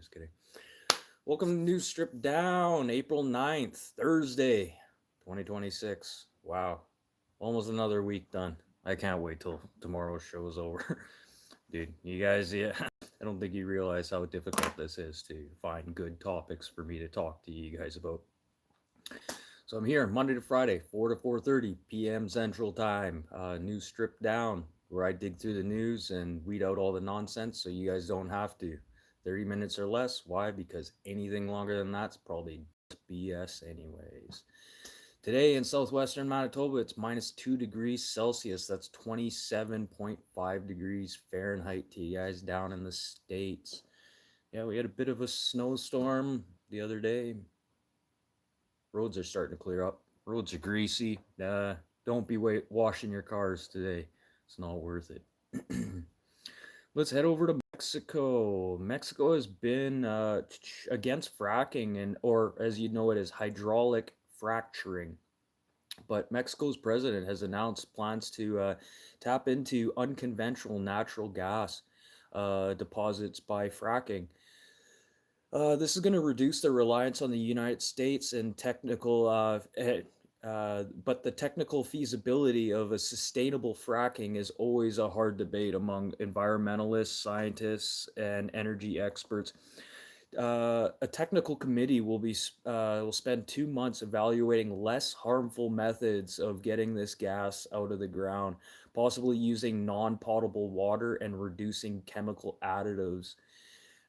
Just kidding. Welcome to News Strip Down, April 9th, Thursday, 2026. Wow. Almost another week done. I can't wait till tomorrow's show is over. Dude, you guys, yeah, I don't think you realize how difficult this is to find good topics for me to talk to you guys about. So I'm here Monday to Friday, 4 to 4:30 p.m. Central Time. News Strip Down, where I dig through the news and weed out all the nonsense so you guys don't have to. 30 minutes or less. Why? Because anything longer than that's probably BS anyways. Today in southwestern Manitoba, it's minus 2 degrees Celsius. That's 27.5 degrees Fahrenheit to you guys down in the States. Yeah, we had a bit of a snowstorm the other day. Roads are starting to clear up. Roads are greasy. Don't be washing your cars today. It's not worth it. Let's head over to Mexico. Mexico has been against fracking, and or as you know it as hydraulic fracturing. But Mexico's president has announced plans to tap into unconventional natural gas deposits by fracking. This is going to reduce the reliance on the United States and but the technical feasibility of a sustainable fracking is always a hard debate among environmentalists, scientists, and energy experts. A technical committee will spend 2 months evaluating less harmful methods of getting this gas out of the ground, possibly using non-potable water and reducing chemical additives.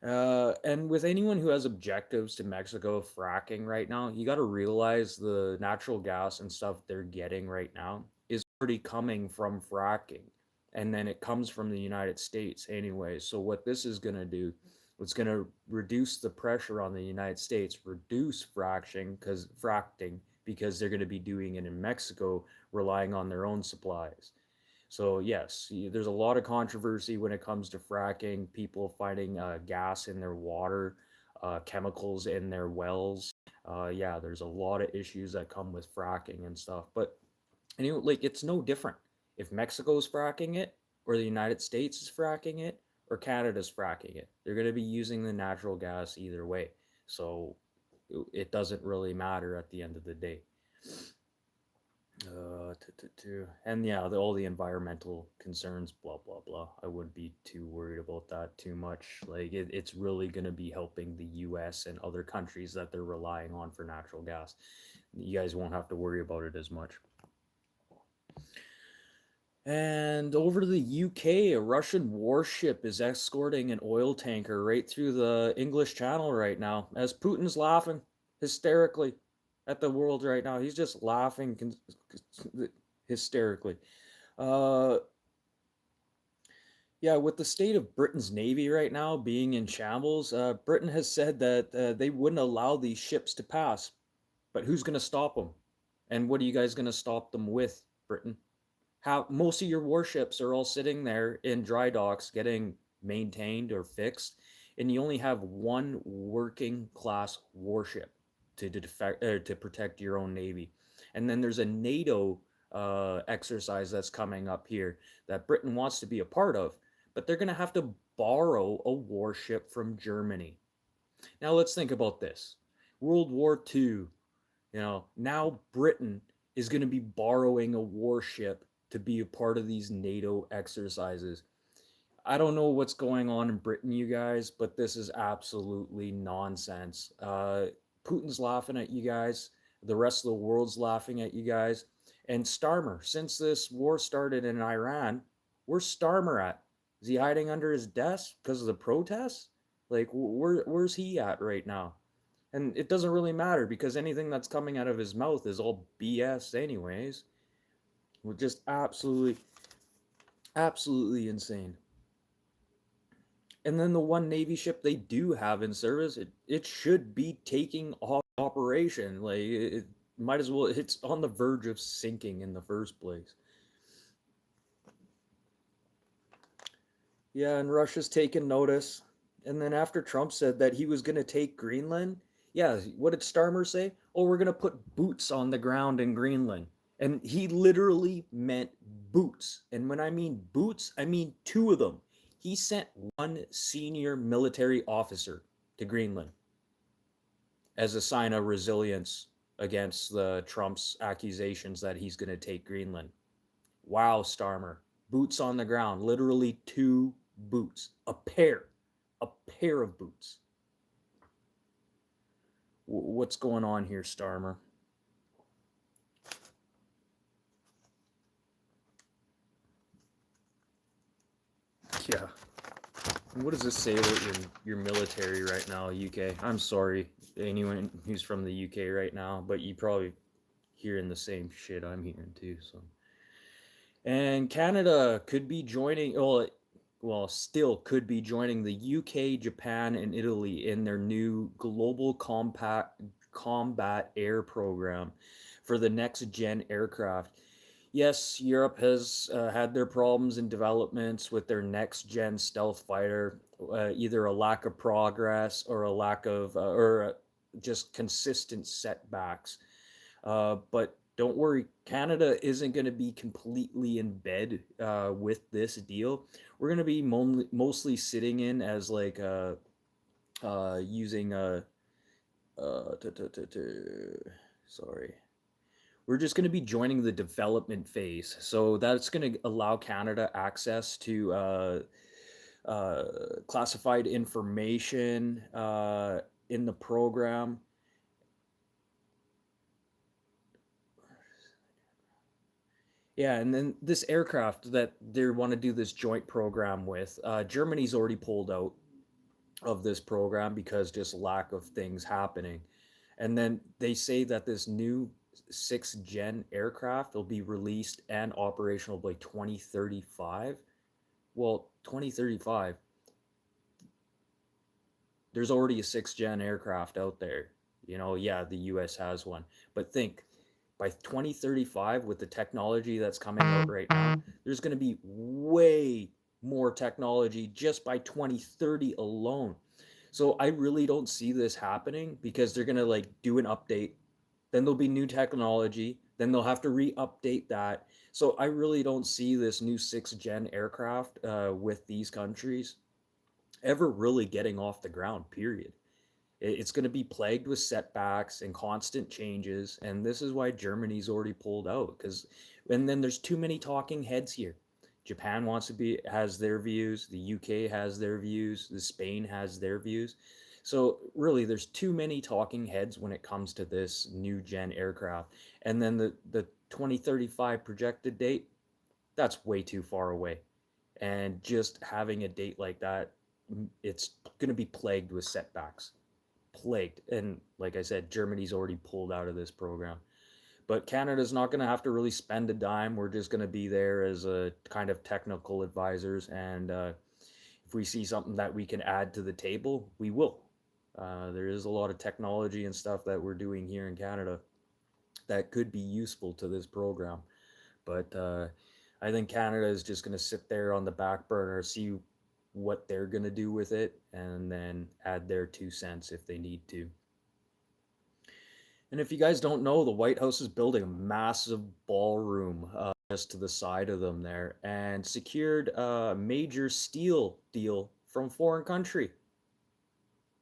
And with anyone who has objectives to Mexico fracking right now, you got to realize the natural gas and stuff they're getting right now is already coming from fracking. And then it comes from the United States anyway. So what this is going to do, it's going to reduce the pressure on the United States, reduce fracking because they're going to be doing it in Mexico, relying on their own supplies. So yes, there's a lot of controversy when it comes to fracking. People finding gas in their water, chemicals in their wells. Yeah, there's a lot of issues that come with fracking and stuff. But like it's no different if Mexico's fracking it, or the United States is fracking it, or Canada's fracking it. They're going to be using the natural gas either way. So it doesn't really matter at the end of the day. And yeah, all the environmental concerns, blah blah blah. I wouldn't be too worried about that too much. Like it's really going to be helping the U.S. and other countries that they're relying on for natural gas. You guys won't have to worry about it as much. And over to the UK, a Russian warship is escorting an oil tanker right through the English Channel right now, as Putin's laughing hysterically at the world right now. He's just laughing hysterically. Uh, yeah, with the state of Britain's navy right now being in shambles, Britain has said that they wouldn't allow these ships to pass. But who's going to stop them? And what are you guys going to stop them with, Britain? How most of your warships are all sitting there in dry docks getting maintained or fixed, and you only have one working class warship to protect your own navy. And then there's a NATO exercise that's coming up here that Britain wants to be a part of, but they're going to have to borrow a warship from Germany. Now let's think about this. World War II, now Britain is going to be borrowing a warship to be a part of these NATO exercises. I don't know what's going on in Britain, you guys, but this is absolutely nonsense. Putin's laughing at you guys. The rest of the world's laughing at you guys. And Starmer, since this war started in Iran, where's Starmer at? Is he hiding under his desk because of the protests? Like, where's he at right now? And it doesn't really matter because anything that's coming out of his mouth is all BS anyways. We're just absolutely insane. And then the one Navy ship they do have in service, it should be taking off operation. Like it might as well, it's on the verge of sinking in the first place. Yeah, and Russia's taken notice. And then after Trump said that he was going to take Greenland, yeah, what did Starmer say? Oh, we're going to put boots on the ground in Greenland. And he literally meant boots. And when I mean boots, I mean two of them. He sent one senior military officer to Greenland as a sign of resilience against the Trump's accusations that he's going to take Greenland. Wow, Starmer. Boots on the ground. Literally two boots. A pair. A pair of boots. What's going on here, Starmer? Yeah. And what does this say about your military right now, UK? I'm sorry, anyone who's from the UK right now, but you probably hearing the same shit I'm hearing too. So, and Canada could be joining. Well, still could be joining the UK, Japan, and Italy in their new global compact combat air program for the next gen aircraft. Yes, Europe has had their problems in developments with their next gen stealth fighter, either a lack of progress or a lack of, just consistent setbacks. But don't worry, Canada isn't going to be completely in bed with this deal. We're going to be mostly sitting in as like using a. Uh, sorry, we're just going to be joining the development phase. So that's going to allow Canada access to classified information in the program. Yeah, and then this aircraft that they want to do this joint program with, Germany's already pulled out of this program because just lack of things happening. And then they say that this new sixth gen aircraft will be released and operational by 2035. Well, 2035, there's already a sixth gen aircraft out there. Yeah, the US has one. But think, by 2035, with the technology that's coming out right now, there's going to be way more technology just by 2030 alone. So I really don't see this happening because they're going to like do an update, then there'll be new technology, then they'll have to re-update that. So I really don't see this new 6th gen aircraft with these countries ever really getting off the ground, period. It's going to be plagued with setbacks and constant changes, and this is why Germany's already pulled out. Because, and then there's too many talking heads here. Japan has their views, the UK has their views, the Spain has their views. So really, there's too many talking heads when it comes to this new gen aircraft. And then the 2035 projected date, that's way too far away. And just having a date like that, it's going to be plagued with setbacks. Plagued. And like I said, Germany's already pulled out of this program. But Canada's not going to have to really spend a dime. We're just going to be there as a kind of technical advisors. And if we see something that we can add to the table, we will. There is a lot of technology and stuff that we're doing here in Canada that could be useful to this program. But I think Canada is just going to sit there on the back burner, see what they're going to do with it, and then add their 2 cents if they need to. And if you guys don't know, the White House is building a massive ballroom just to the side of them there, and secured a major steel deal from foreign country,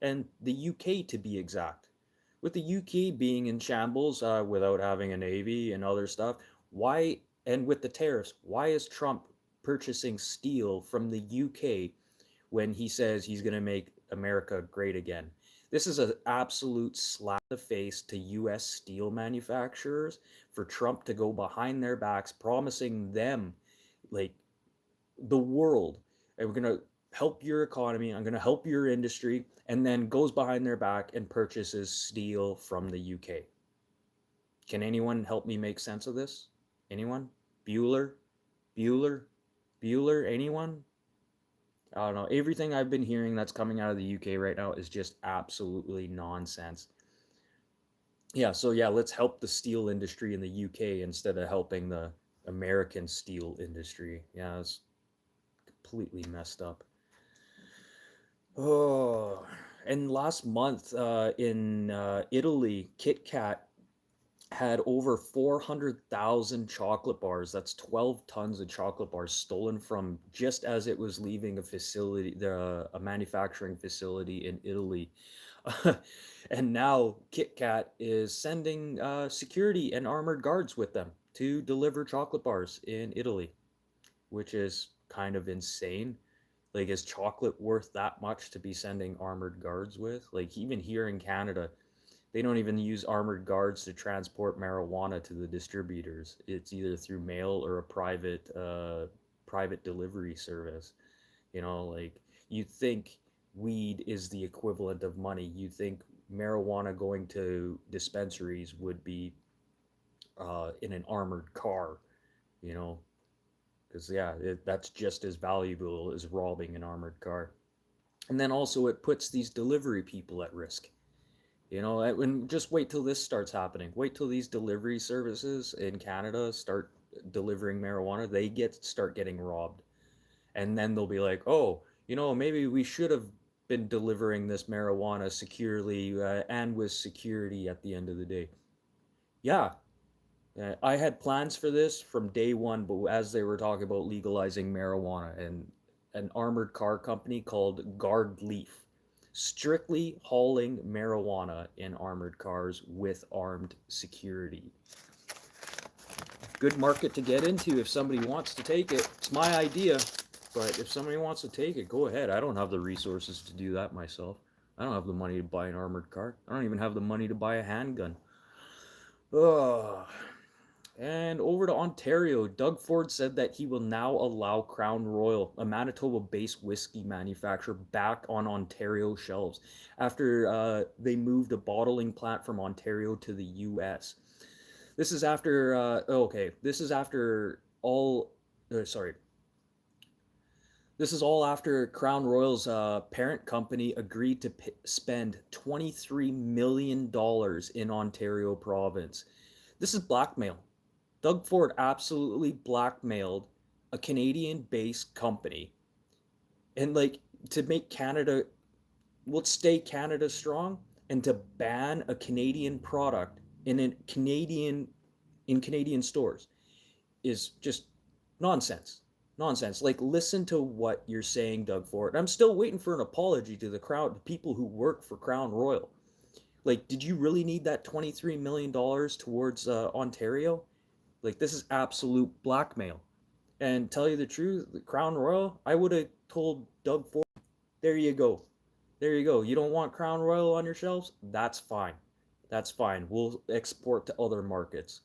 and the UK to be exact. With the UK being in shambles without having a navy and other stuff, why, and with the tariffs, why is Trump purchasing steel from the UK when he says he's going to make America great again? This is an absolute slap in the face to US steel manufacturers for Trump to go behind their backs, promising them like the world, and we're going to help your economy, I'm going to help your industry, and then goes behind their back and purchases steel from the UK. Can anyone help me make sense of this? Anyone? Bueller? Bueller? Bueller? Anyone? I don't know. Everything I've been hearing that's coming out of the UK right now is just absolutely nonsense. Yeah, so yeah, let's help the steel industry in the UK instead of helping the American steel industry. Yeah, it's completely messed up. Oh, and last month in Italy, Kit Kat had over 400,000 chocolate bars. That's 12 tons of chocolate bars stolen from just as it was leaving a facility, a manufacturing facility in Italy. And now Kit Kat is sending security and armored guards with them to deliver chocolate bars in Italy, which is kind of insane. Like, is chocolate worth that much to be sending armored guards with? Like, even here in Canada, they don't even use armored guards to transport marijuana to the distributors. It's either through mail or a private delivery service. You know, like, you think weed is the equivalent of money. You think marijuana going to dispensaries would be in an armored car, you know, because yeah, that's just as valuable as robbing an armored car. And then also it puts these delivery people at risk. You know, and just wait till this starts happening. Wait till these delivery services in Canada start delivering marijuana. They start getting robbed, and then they'll be like, "Oh, you know, maybe we should have been delivering this marijuana securely and with security at the end of the day." Yeah, I had plans for this from day one, but as they were talking about legalizing marijuana, and an armored car company called Guard Leaf, strictly hauling marijuana in armored cars with armed security. Good market to get into if somebody wants to take it. It's my idea, but if somebody wants to take it, go ahead. I don't have the resources to do that myself. I don't have the money to buy an armored car. I don't even have the money to buy a handgun. Ugh. And over to Ontario, Doug Ford said that he will now allow Crown Royal, a Manitoba-based whiskey manufacturer, back on Ontario shelves after they moved a bottling plant from Ontario to the U.S. This is after, this is after all, sorry, this is all after Crown Royal's parent company agreed to spend $23 million in Ontario province. This is blackmail. Doug Ford absolutely blackmailed a Canadian based company, and like, to make Canada, will stay Canada strong, and to ban a Canadian product in Canadian stores is just nonsense. Nonsense. Like, listen to what you're saying, Doug Ford. I'm still waiting for an apology to the crowd, the people who work for Crown Royal. Like, did you really need that $23 million towards Ontario? Like, this is absolute blackmail. And tell you the truth, the Crown Royal, I would have told Doug Ford, there you go. There you go. You don't want Crown Royal on your shelves? That's fine. That's fine. We'll export to other markets.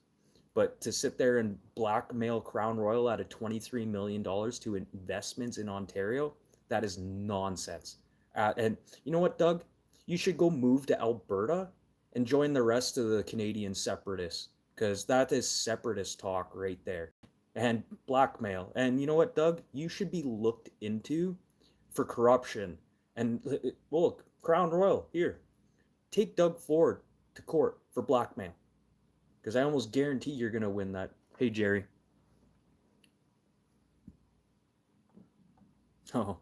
But to sit there and blackmail Crown Royal out of $23 million to investments in Ontario, that is nonsense. And you know what, Doug? You should go move to Alberta and join the rest of the Canadian separatists, because that is separatist talk right there. And blackmail. And you know what, Doug? You should be looked into for corruption. And look, Crown Royal, here, take Doug Ford to court for blackmail, because I almost guarantee you're going to win that. Hey, Jerry. Oh,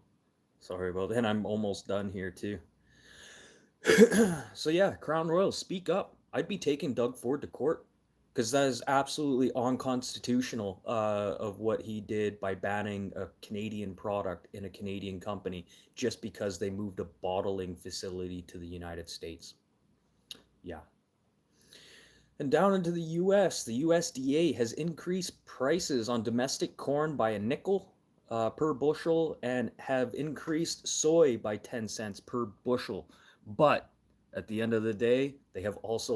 sorry about that. And I'm almost done here, too. So, yeah, Crown Royal, speak up. I'd be taking Doug Ford to court, because that is absolutely unconstitutional of what he did by banning a Canadian product in a Canadian company just because they moved a bottling facility to the United States. Yeah. And down into the US, the USDA has increased prices on domestic corn by a nickel per bushel, and have increased soy by 10 cents per bushel. But at the end of the day, they have also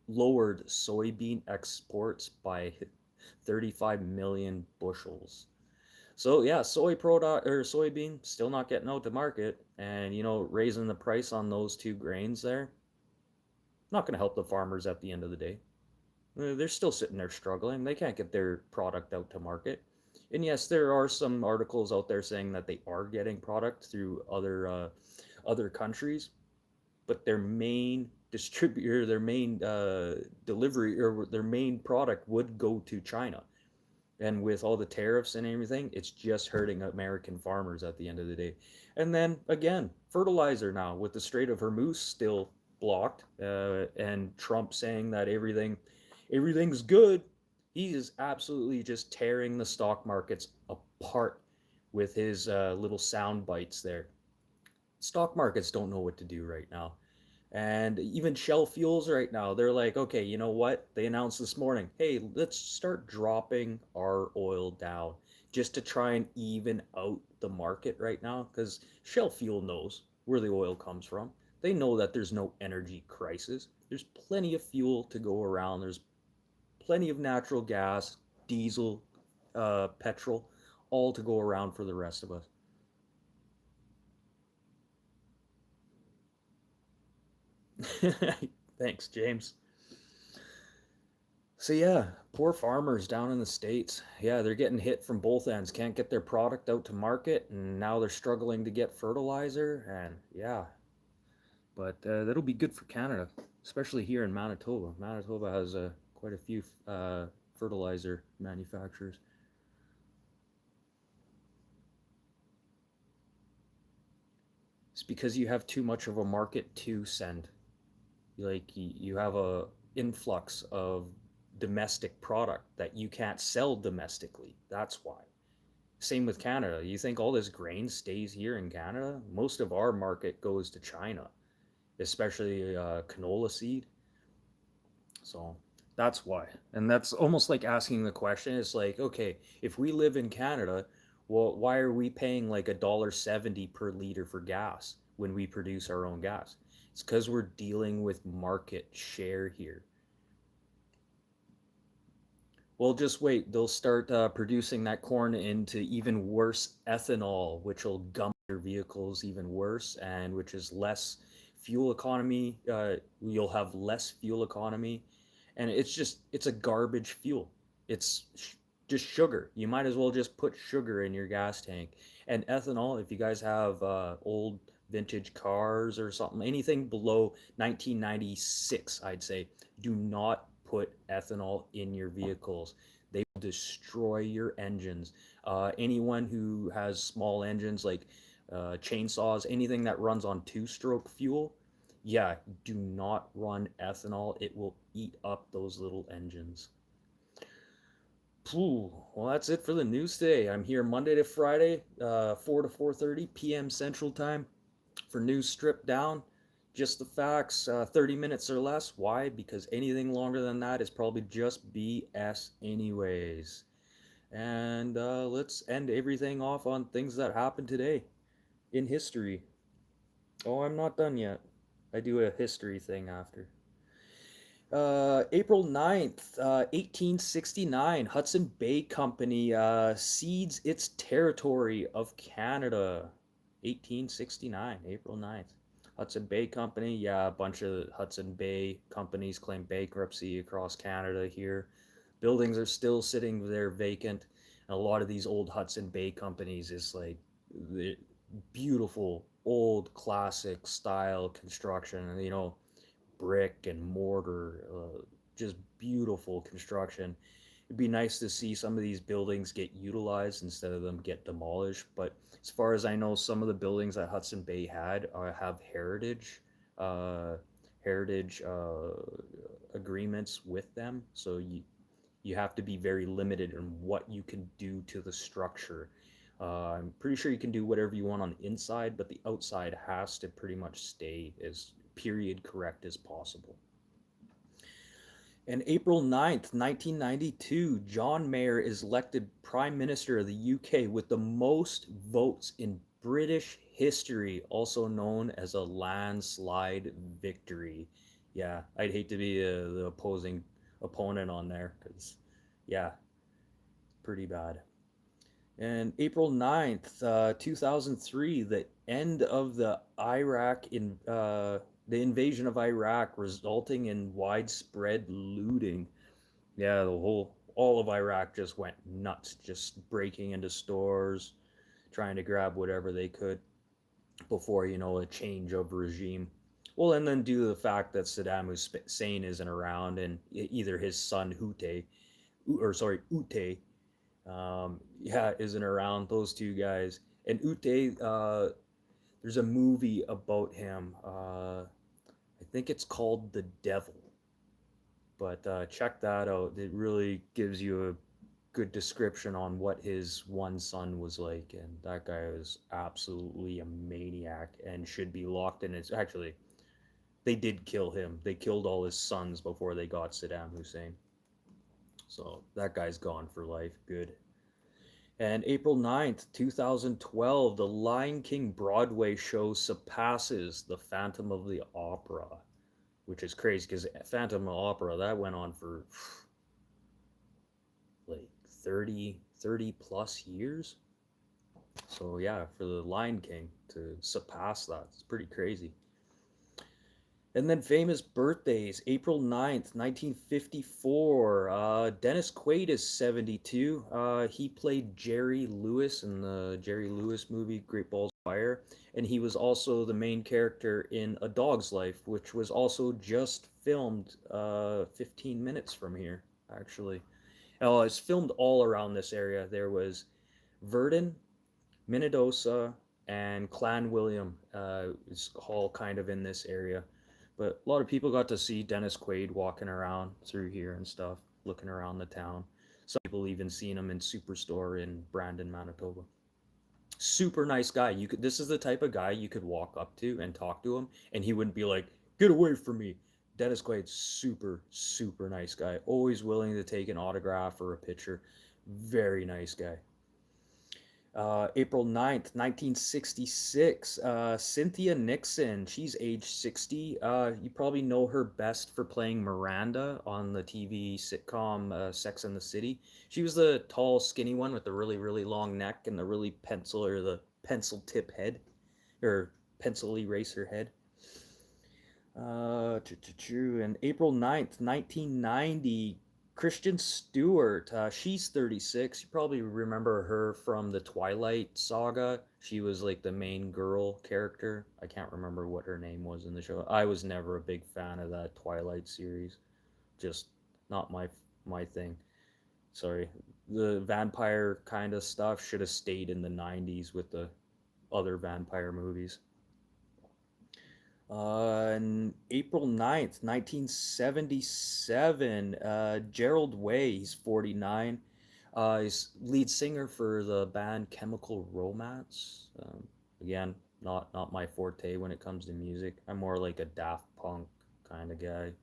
lowered soybean exports by 35 million bushels. So yeah, soy product or soybean still not getting out to market, and raising the price on those two grains there, not going to help the farmers at the end of the day. They're still sitting there struggling. They can't get their product out to market. And yes, there are some articles out there saying that they are getting product through other countries, but their main distributor, their main delivery, or their main product would go to China. And with all the tariffs and everything, it's just hurting American farmers at the end of the day. And then again, fertilizer now with the Strait of Hormuz still blocked, and Trump saying that everything's good. He is absolutely just tearing the stock markets apart with his little sound bites there. Stock markets don't know what to do right now. And even Shell Fuels right now, they're like, okay, you know what? They announced this morning, hey, let's start dropping our oil down just to try and even out the market right now. Because Shell Fuel knows where the oil comes from. They know that there's no energy crisis. There's plenty of fuel to go around. There's plenty of natural gas, diesel, petrol, all to go around for the rest of us. Thanks, James. So yeah, poor farmers down in the States. Yeah, they're getting hit from both ends. Can't get their product out to market, and now they're struggling to get fertilizer. And yeah, but that'll be good for Canada, especially here in Manitoba. Manitoba has quite a few fertilizer manufacturers. It's because you have too much of a market to send. Like you have a influx of domestic product that you can't sell domestically. That's why. Same with Canada. You think all this grain stays here in Canada? Most of our market goes to China, especially canola seed. So that's why. And that's almost like asking the question. It's like, okay, if we live in Canada, well, why are we paying like $1.70 per liter for gas when we produce our own gas? It's because we're dealing with market share here. Well, just wait. They'll start producing that corn into even worse ethanol, which will gum your vehicles even worse, and which is less fuel economy. You'll have less fuel economy, and it's a garbage fuel. It's just sugar. You might as well just put sugar in your gas tank. And ethanol, if you guys have old vintage cars or something, anything below 1996, I'd say, do not put ethanol in your vehicles. They will destroy your engines. Anyone who has small engines like chainsaws, anything that runs on two-stroke fuel, yeah, do not run ethanol. It will eat up those little engines. Well, that's it for the news today. I'm here Monday to Friday, 4 to 4:30 p.m. Central Time for news stripped down. Just the facts, 30 minutes or less. Why? Because anything longer than that is probably just BS anyways. And let's end everything off on things that happened today in history. Oh, I'm not done yet. I do a history thing after. April 9th, 1869, Hudson Bay Company cedes its territory of Canada. 1869, April 9th. Hudson Bay Company, yeah, a bunch of Hudson Bay companies claim bankruptcy across Canada here. Buildings are still sitting there vacant. And a lot of these old Hudson Bay companies is like the beautiful, old, classic style construction. And, brick and mortar, just beautiful construction. It'd be nice to see some of these buildings get utilized instead of them get demolished. But as far as I know, some of the buildings that Hudson Bay had have uh, heritage agreements with them. So you have to be very limited in what you can do to the structure. I'm pretty sure you can do whatever you want on the inside, but the outside has to pretty much stay as period correct as possible. And April 9th, 1992, John Mayer is elected Prime Minister of the UK with the most votes in British history, also known as a landslide victory. Yeah, I'd hate to be the opposing opponent on there because, yeah, pretty bad. And April 9th, 2003, the end of the invasion of Iraq, resulting in widespread looting. Yeah, all of Iraq just went nuts, just breaking into stores, trying to grab whatever they could before, a change of regime. Well, and then due to the fact that Saddam Hussein isn't around, and either his son Ute, yeah, isn't around. Those two guys, and Ute, there's a movie about him. I think it's called The Devil. But check that out. It really gives you a good description on what his one son was like, and that guy was absolutely a maniac and should be locked in his. Actually, they did kill him. They killed all his sons before they got Saddam Hussein. So that guy's gone for life. Good. And April 9th, 2012, the Lion King Broadway show surpasses the Phantom of the Opera, which is crazy because Phantom of the Opera, that went on for like 30 plus years. So yeah, for the Lion King to surpass that, it's pretty crazy. And then famous birthdays, April 9th, 1954. Dennis Quaid is 72. He played Jerry Lewis in the Jerry Lewis movie Great Balls of Fire. And he was also the main character in A Dog's Life, which was also just filmed 15 minutes from here, actually. Oh, it's filmed all around this area. There was Verdun, Minnedosa, and Clan William is all kind of in this area. But a lot of people got to see Dennis Quaid walking around through here and stuff, looking around the town. Some people even seen him in Superstore in Brandon, Manitoba. Super nice guy. You could. This is the type of guy you could walk up to and talk to him, and he wouldn't be like, "Get away from me." Dennis Quaid's super nice guy. Always willing to take an autograph or a picture. Very nice guy. April 9th, 1966. Cynthia Nixon, she's age 60. You probably know her best for playing Miranda on the TV sitcom Sex and the City. She was the tall, skinny one with the really long neck and the really pencil or the pencil tip head or pencil eraser head. And April 9th, 1990, Kristen Stewart. She's 36. You probably remember her from the Twilight saga. She was like the main girl character. I can't remember what her name was in the show. I was never a big fan of that Twilight series. Just not my thing. Sorry. The vampire kind of stuff should have stayed in the 90s with the other vampire movies. On April 9th, 1977, Gerald Way, he's 49. He's lead singer for the band Chemical Romance. Again, not my forte when it comes to music. I'm more like a Daft Punk kind of guy.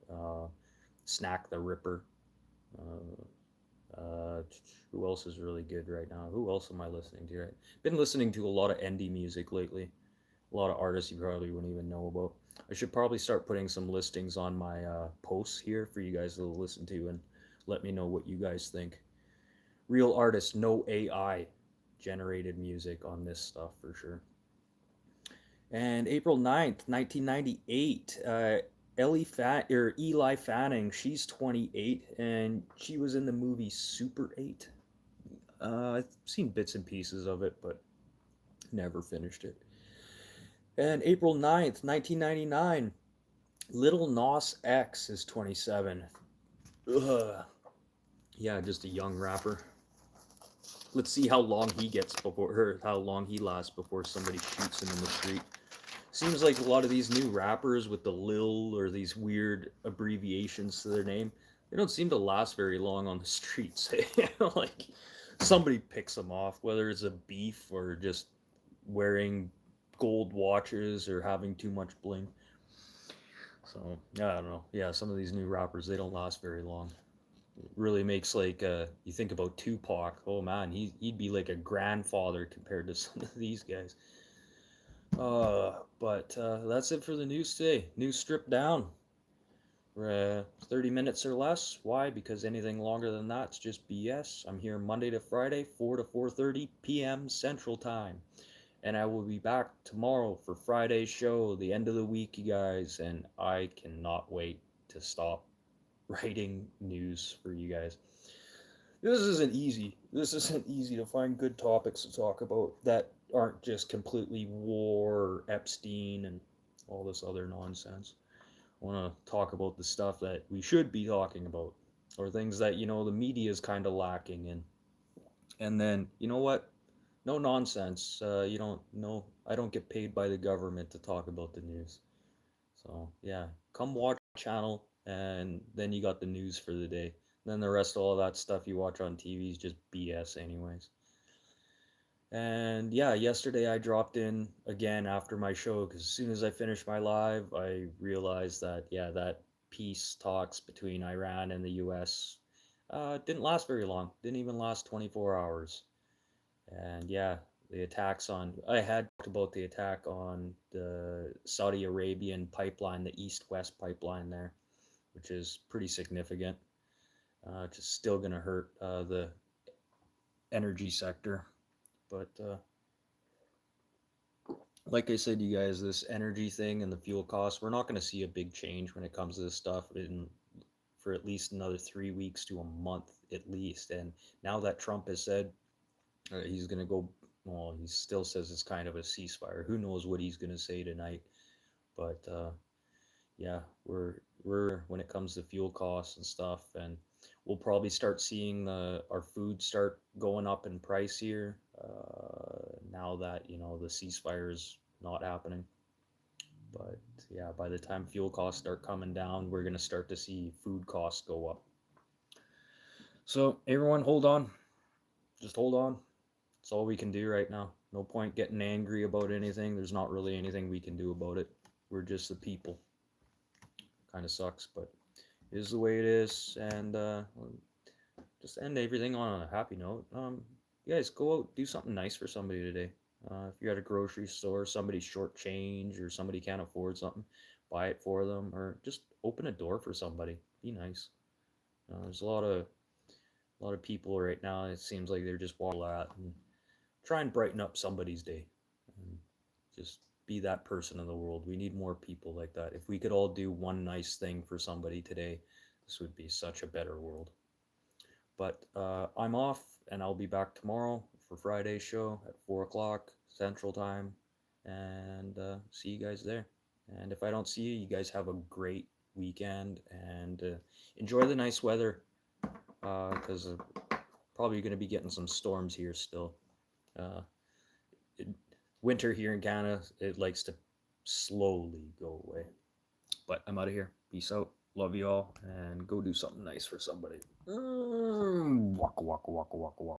Snack the Ripper. Uh, who else is really good right now? Who else am I listening to? Right? Been listening to a lot of indie music lately. A lot of artists you probably wouldn't even know about. I should probably start putting some listings on my posts here for you guys to listen to and let me know what you guys think. Real artists, no AI generated music on this stuff for sure. And April 9th, 1998, Eli Fanning, she's 28 and she was in the movie Super 8. I've seen bits and pieces of it, but never finished it. And April 9th, 1999, Little Nas X is 27. Ugh. Yeah, just a young rapper. Let's see how long he gets before, or how long he lasts before somebody shoots him in the street. Seems like a lot of these new rappers with the Lil or these weird abbreviations to their name, they don't seem to last very long on the streets. Like somebody picks them off, whether it's a beef or just wearing gold watches or having too much bling. So yeah, I don't know. Yeah, some of these new rappers they don't last very long. It really makes like you think about Tupac. Oh man, he'd be like a grandfather compared to some of these guys. But that's it for the news today. News stripped down. 30 minutes or less. Why? Because anything longer than that's just BS. I'm here Monday to Friday, 4 to 4:30 p.m. Central Time. And I will be back tomorrow for Friday's show, the end of the week, you guys. And I cannot wait to stop writing news for you guys. This isn't easy. This isn't easy to find good topics to talk about that aren't just completely war or Epstein and all this other nonsense. I want to talk about the stuff that we should be talking about or things that, the media is kind of lacking in. And then, you know what? No nonsense. You don't know. I don't get paid by the government to talk about the news. So yeah, come watch the channel, and then you got the news for the day. Then the rest of all that stuff you watch on TV is just BS, anyways. And yeah, yesterday I dropped in again after my show because as soon as I finished my live, I realized that, yeah, that peace talks between Iran and the US didn't last very long. Didn't even last 24 hours. And yeah, the attacks on, I had talked about the attack on the Saudi Arabian pipeline, the East-West pipeline there, which is pretty significant. Just still going to hurt the energy sector. But like I said, you guys, this energy thing and the fuel costs, we're not going to see a big change when it comes to this stuff for at least another 3 weeks to a month at least. And now that Trump has said he's going to go, well, he still says it's kind of a ceasefire. Who knows what he's going to say tonight? But yeah, we're when it comes to fuel costs and stuff, and we'll probably start seeing our food start going up in price here now that the ceasefire is not happening. But yeah, by the time fuel costs start coming down, we're gonna start to see food costs go up. So everyone, hold on, just hold on. That's all we can do right now. No point getting angry about anything. There's not really anything we can do about it. We're just the people. Kind of sucks, but it is the way it is. And just end everything on a happy note. You guys go out, do something nice for somebody today. If you're at a grocery store, somebody's short change or somebody can't afford something, buy it for them, or just open a door for somebody. Be nice. There's a lot of people right now. It seems like they're just walking out and try and brighten up somebody's day. And just be that person in the world. We need more people like that. If we could all do one nice thing for somebody today, this would be such a better world. But I'm off, and I'll be back tomorrow for Friday's show at 4 o'clock Central Time. And see you guys there. And if I don't see you, you guys have a great weekend and enjoy the nice weather because probably going to be getting some storms here still. Uh, it, Winter here in Canada, it likes to slowly go away. But I'm out of here. Peace out. Love you all, and go do something nice for somebody. Waka waka waka waka waka.